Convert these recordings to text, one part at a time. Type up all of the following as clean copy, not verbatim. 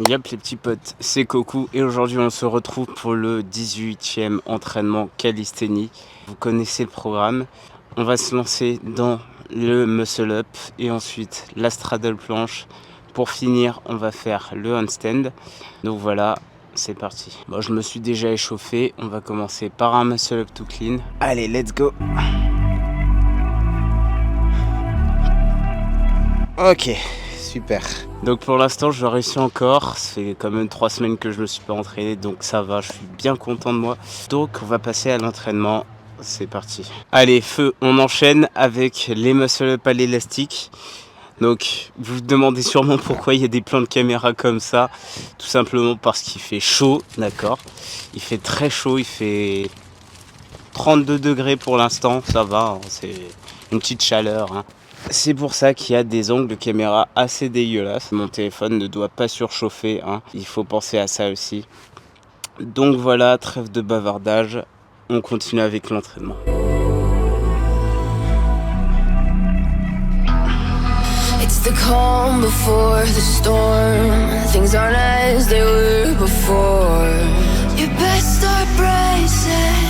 Yep les petits potes, c'est Coco et aujourd'hui on se retrouve pour le 18e entraînement calisthénie. Vous connaissez le programme, on va se lancer dans le muscle up et ensuite la straddle planche. Pour finir, on va faire le handstand. Donc voilà, c'est parti. Bon, je me suis déjà échauffé, on va commencer par un muscle up to clean. Allez, let's go. Ok, super. Donc pour l'instant je réussis encore, ça fait quand même 3 semaines que je me suis pas entraîné, donc ça va, je suis bien content de moi. Donc on va passer à l'entraînement, c'est parti. Allez feu, on enchaîne avec les muscle up à l'élastique. Donc vous vous demandez sûrement pourquoi il y a des plans de caméra comme ça. Tout simplement parce qu'il fait chaud, d'accord. Il fait très chaud, il fait 32 degrés pour l'instant, ça va, hein, c'est une petite chaleur, hein. C'est pour ça qu'il y a des angles de caméra assez dégueulasses. Mon téléphone ne doit pas surchauffer, hein. Il faut penser à ça aussi. Donc voilà, trêve de bavardage. On continue avec l'entraînement. It's the calm before the storm. Things aren't as they were before. You best start bracing.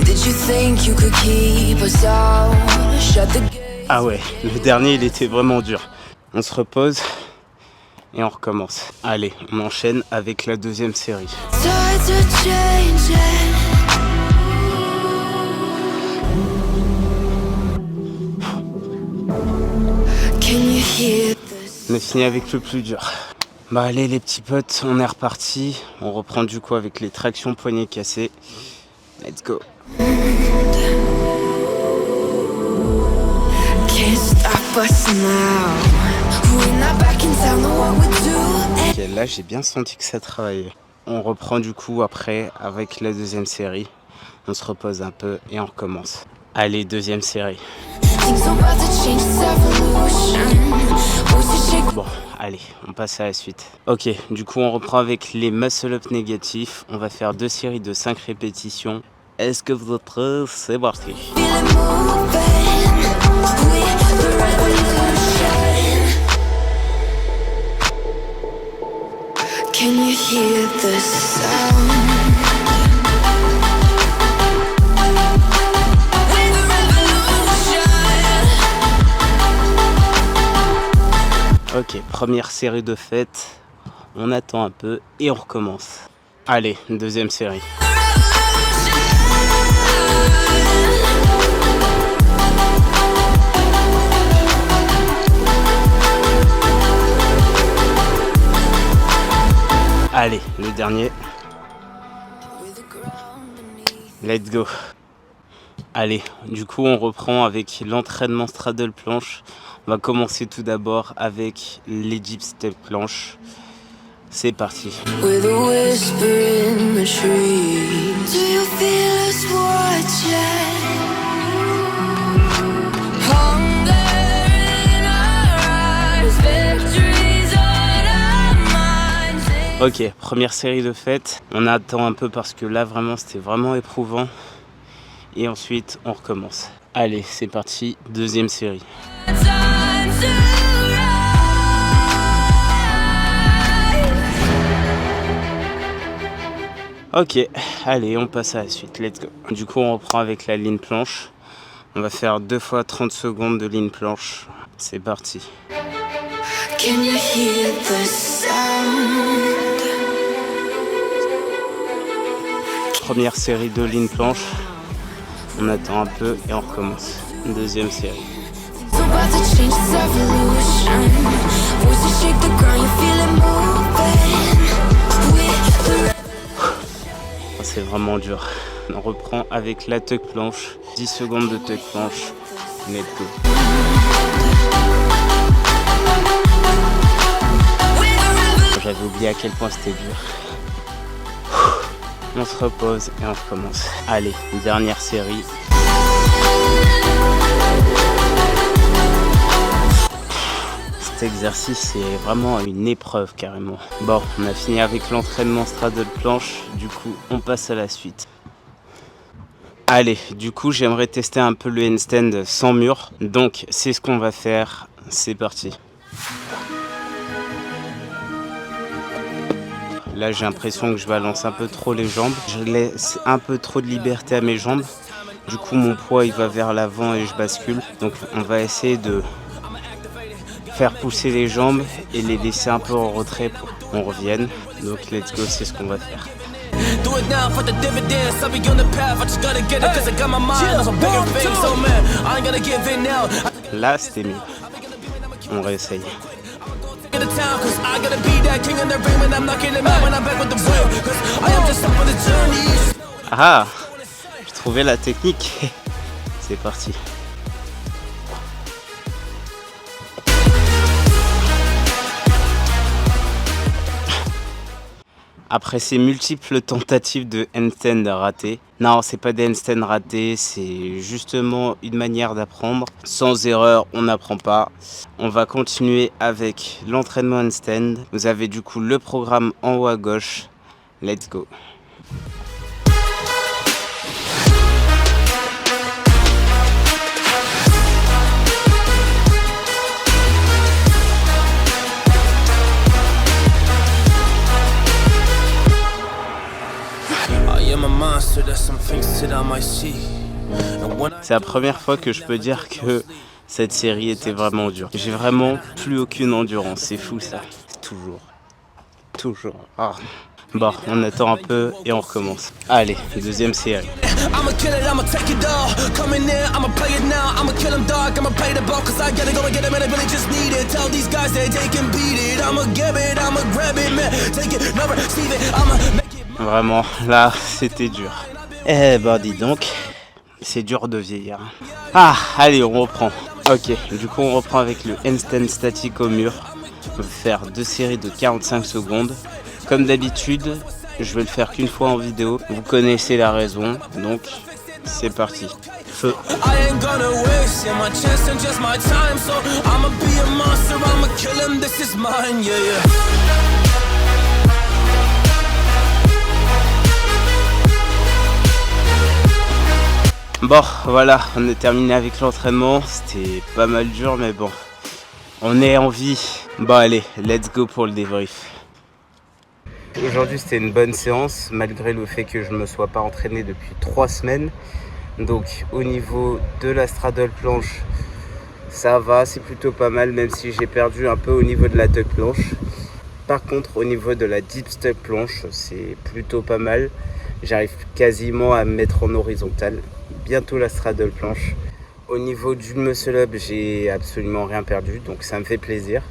Did you think you could keep us out? Shut the gate. Ah ouais, le dernier il était vraiment dur. On se repose et on recommence. Allez, on enchaîne avec la deuxième série. Tides are changing. Can you hear this? On a fini avec le plus dur. Bah allez les petits potes, on est reparti. On reprend du coup avec les tractions poignets cassés. Let's go. Can't stop us now. We're not back in town, know what we do. Ok, là j'ai bien senti que ça travaillait. On reprend du coup après avec la deuxième série. On se repose un peu et on recommence. Allez, deuxième série. Things are about to change, it's evolution. Who's to shake? Bon, allez, on passe à la suite. Ok, du coup on reprend avec les muscle up négatifs. On va faire 2 séries de 5 répétitions. Est-ce que vous êtes prêts? C'est parti. Feel it moving. We're the revolution. Can you hear the sound? We're the revolution. Ok, première série de fête. On attend un peu et on recommence. Allez, deuxième série. Allez, le dernier. Let's go. Allez, du coup on reprend avec l'entraînement straddle planche. On va commencer tout d'abord avec les deep step planche. C'est parti. With a whisper in the trees. Do you feel us watching? Hunger in our eyes, victories on our minds. Ok, première série de fête. On attend un peu parce que là vraiment c'était vraiment éprouvant. Et ensuite on recommence. Allez, c'est parti, deuxième série. Time to Ok, allez, on passe à la suite, let's go. Du coup, on reprend avec la ligne planche. On va faire 2 fois 30 secondes de ligne planche. C'est parti. Can you hear the sound? Première série de ligne planche. On attend un peu et on recommence. Deuxième série. It's about to change, it's evolution. Once you shake the ground, you feel it moving. We're the C'est vraiment dur. On reprend avec la tuck planche. 10 secondes de tuck planche. Let's go. J'avais oublié à quel point c'était dur. On se repose et on recommence. Allez, dernière série. Cet exercice c'est vraiment une épreuve carrément. Bon, on a fini avec l'entraînement straddle planche. Du coup, on passe à la suite. Allez, du coup, j'aimerais tester un peu le handstand sans mur. Donc, c'est ce qu'on va faire. C'est parti. Là, j'ai l'impression que je balance un peu trop les jambes. Je laisse un peu trop de liberté à mes jambes. Du coup, mon poids, il va vers l'avant et je bascule. Donc, on va essayer de faire pousser les jambes et les laisser un peu en retrait pour qu'on revienne. Donc, let's go, c'est ce qu'on va faire. Là, c'était mieux. On réessaye. Ah, j'ai trouvé la technique. C'est parti. Après ces multiples tentatives de handstand ratées, non, c'est pas des handstands ratés, c'est justement une manière d'apprendre. Sans erreur, on n'apprend pas. On va continuer avec l'entraînement handstand. Vous avez du coup le programme en haut à gauche. Let's go. C'est la première fois que je peux dire que cette série était vraiment dure. J'ai vraiment plus aucune endurance, c'est fou ça. Toujours. Ah. Bon, on attend un peu et on recommence. Allez, deuxième série. Vraiment, là, c'était dur. Eh ben, dis donc, c'est dur de vieillir. Ah, allez, on reprend. Ok, du coup, on reprend avec le handstand statique au mur. On va faire 2 séries de 45 secondes. Comme d'habitude, je vais le faire qu'une fois en vidéo. Vous connaissez la raison, donc c'est parti. Feu. Bon, voilà, on est terminé avec l'entraînement. C'était pas mal dur, mais bon, on est en vie. Bon, allez, let's go pour le débrief. Aujourd'hui, c'était une bonne séance, malgré le fait que je ne me sois pas entraîné depuis 3 semaines. Donc, au niveau de la straddle planche, ça va, c'est plutôt pas mal, même si j'ai perdu un peu au niveau de la tuck planche. Par contre, au niveau de la deep stuck planche, c'est plutôt pas mal. J'arrive quasiment à me mettre en horizontal. Bientôt la straddle planche. Au niveau du muscle up, j'ai absolument rien perdu, donc ça me fait plaisir.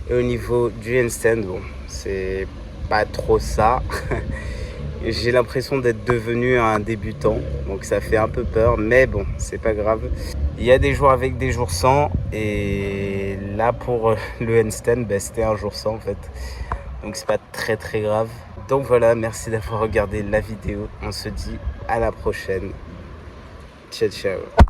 Et au niveau du handstand, bon, c'est pas trop ça. J'ai l'impression d'être devenu un débutant, donc ça fait un peu peur, mais bon, c'est pas grave. Il y a des jours avec, des jours sans, et là pour le handstand, c'était un jour sans en fait. Donc c'est pas très grave. Donc voilà, merci d'avoir regardé la vidéo. On se dit à la prochaine. Ciao, ciao.